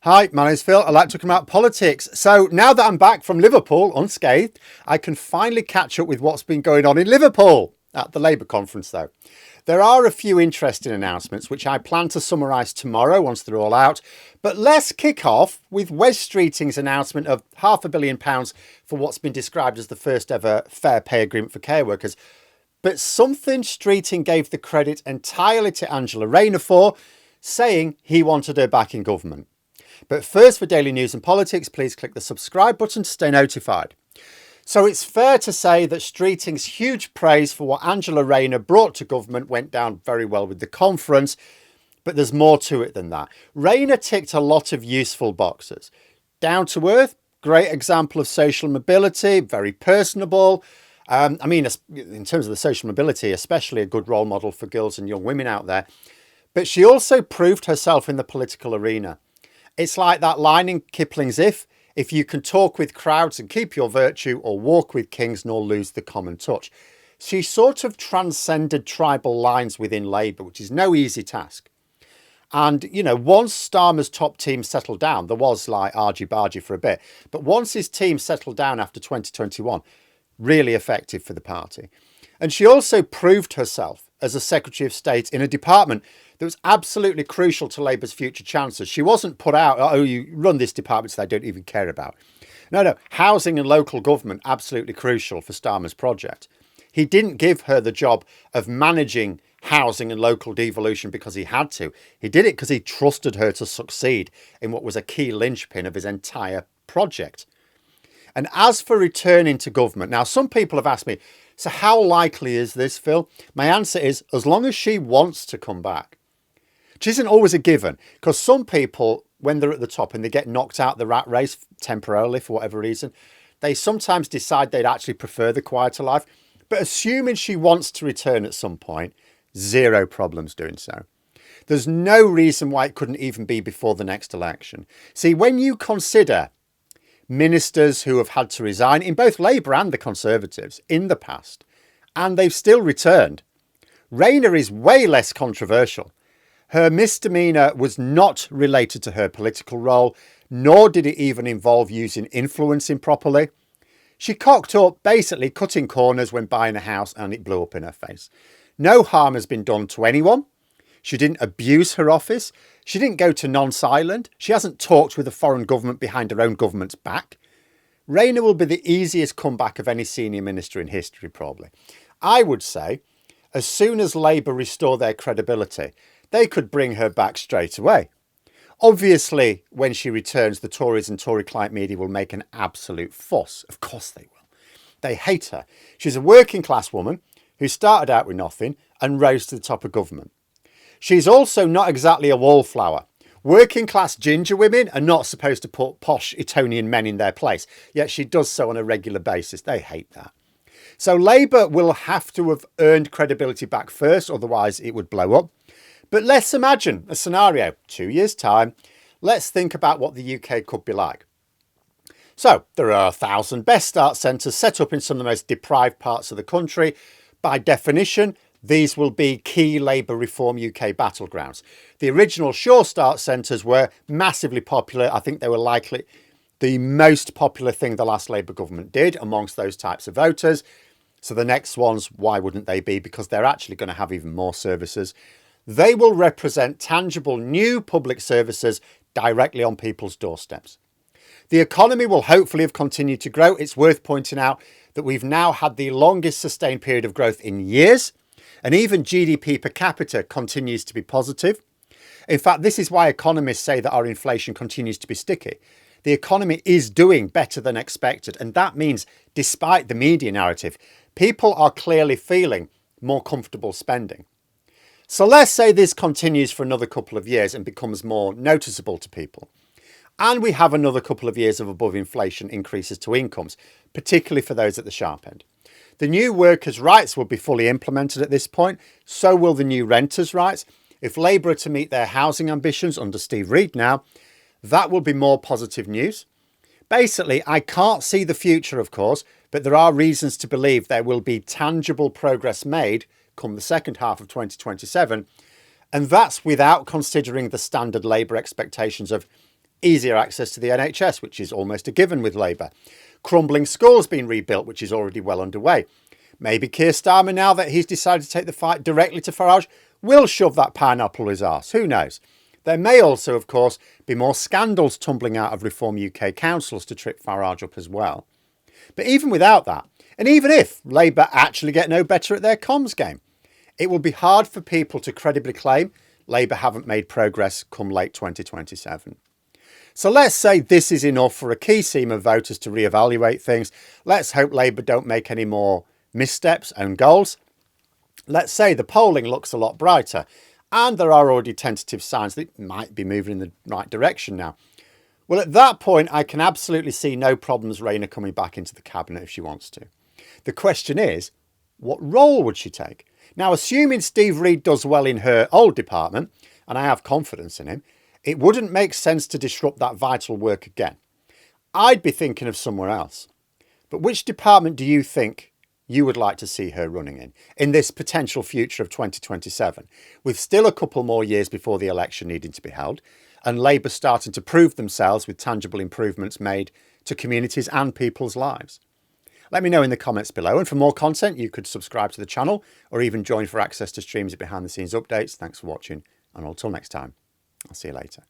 Hi, my name's Phil. I like talking about politics. So now that I'm back from Liverpool unscathed, I can finally catch up with what's been going on in Liverpool at the Labour conference, though. There are a few interesting announcements, which I plan to summarise tomorrow once they're all out. But let's kick off with Wes Streeting's announcement of £500 million for what's been described as the first ever fair pay agreement for care workers. But something Streeting gave the credit entirely to Angela Rayner for, saying he wanted her back in government. But first, for daily news and politics, please click the subscribe button to stay notified. So it's fair to say that Streeting's huge praise for what Angela Rayner brought to government went down very well with the conference, but there's more to it than that. Rayner ticked a lot of useful boxes. Down to earth, great example of social mobility, very personable. In terms of the social mobility, especially a good role model for girls and young women out there. But she also proved herself in the political arena. It's like that line in Kipling's If you can talk with crowds and keep your virtue, or walk with kings nor lose the common touch. She sort of transcended tribal lines within Labour, which is no easy task. And, once Starmer's top team settled down, there was like argy-bargy for a bit. But once his team settled down after 2021, really effective for the party. And she also proved herself as a Secretary of State in a department that was absolutely crucial to Labour's future chances. She wasn't put out, oh, you run this department that I don't even care about. No, housing and local government, absolutely crucial for Starmer's project. He didn't give her the job of managing housing and local devolution because he had to. He did it because he trusted her to succeed in what was a key linchpin of his entire project. And as for returning to government, now some people have asked me, so how likely is this, Phil? My answer is, as long as she wants to come back. Which isn't always a given, because some people, when they're at the top and they get knocked out the rat race temporarily for whatever reason, they sometimes decide they'd actually prefer the quieter life. But assuming she wants to return at some point, zero problems doing so. There's no reason why it couldn't even be before the next election. See, when you consider ministers who have had to resign in both Labour and the Conservatives in the past, and they've still returned, Rayner is way less controversial. Her misdemeanour was not related to her political role, nor did it even involve using influence improperly. She cocked up, basically cutting corners when buying a house, and it blew up in her face. No harm has been done to anyone. She didn't abuse her office. She didn't go to non-silent. She hasn't talked with a foreign government behind her own government's back. Rayner will be the easiest comeback of any senior minister in history, probably. I would say, as soon as Labour restore their credibility, they could bring her back straight away. Obviously, when she returns, the Tories and Tory client media will make an absolute fuss. Of course they will. They hate her. She's a working class woman who started out with nothing and rose to the top of government. She's also not exactly a wallflower. Working class ginger women are not supposed to put posh Etonian men in their place, yet she does so on a regular basis. They hate that. So Labour will have to have earned credibility back first, otherwise it would blow up. But let's imagine a scenario, 2 years' time. Let's think about what the UK could be like. So there are 1,000 Best Start centres set up in some of the most deprived parts of the country. By definition, these will be key Labour Reform UK battlegrounds. The original Sure Start centres were massively popular. I think they were likely the most popular thing the last Labour government did amongst those types of voters. So the next ones, why wouldn't they be? Because they're actually going to have even more services. They will represent tangible new public services directly on people's doorsteps. The economy will hopefully have continued to grow. It's worth pointing out that we've now had the longest sustained period of growth in years. And even GDP per capita continues to be positive. In fact, this is why economists say that our inflation continues to be sticky. The economy is doing better than expected. And that means, despite the media narrative, people are clearly feeling more comfortable spending. So let's say this continues for another couple of years and becomes more noticeable to people. And we have another couple of years of above inflation increases to incomes, particularly for those at the sharp end. The new workers' rights will be fully implemented at this point. So will the new renters' rights. If Labour are to meet their housing ambitions under Steve Reid now, that will be more positive news. Basically, I can't see the future, of course, but there are reasons to believe there will be tangible progress made come the second half of 2027. And that's without considering the standard Labour expectations of easier access to the NHS, which is almost a given with Labour. Crumbling schools being rebuilt, which is already well underway. Maybe Keir Starmer, now that he's decided to take the fight directly to Farage, will shove that pineapple his arse. Who knows? There may also, of course, be more scandals tumbling out of Reform UK councils to trip Farage up as well. But even without that, and even if Labour actually get no better at their comms game, it will be hard for people to credibly claim Labour haven't made progress come late 2027. So let's say this is enough for a key seam of voters to reevaluate things. Let's hope Labour don't make any more missteps and goals. Let's say the polling looks a lot brighter and there are already tentative signs that it might be moving in the right direction now. Well, at that point, I can absolutely see no problems Rayner coming back into the cabinet if she wants to. The question is, what role would she take? Now, assuming Steve Reed does well in her old department, and I have confidence in him, it wouldn't make sense to disrupt that vital work again. I'd be thinking of somewhere else. But which department do you think you would like to see her running in this potential future of 2027, with still a couple more years before the election needing to be held, and Labour starting to prove themselves with tangible improvements made to communities and people's lives? Let me know in the comments below, and for more content you could subscribe to the channel or even join for access to streams of behind the scenes updates. Thanks for watching, and until next time, I'll see you later.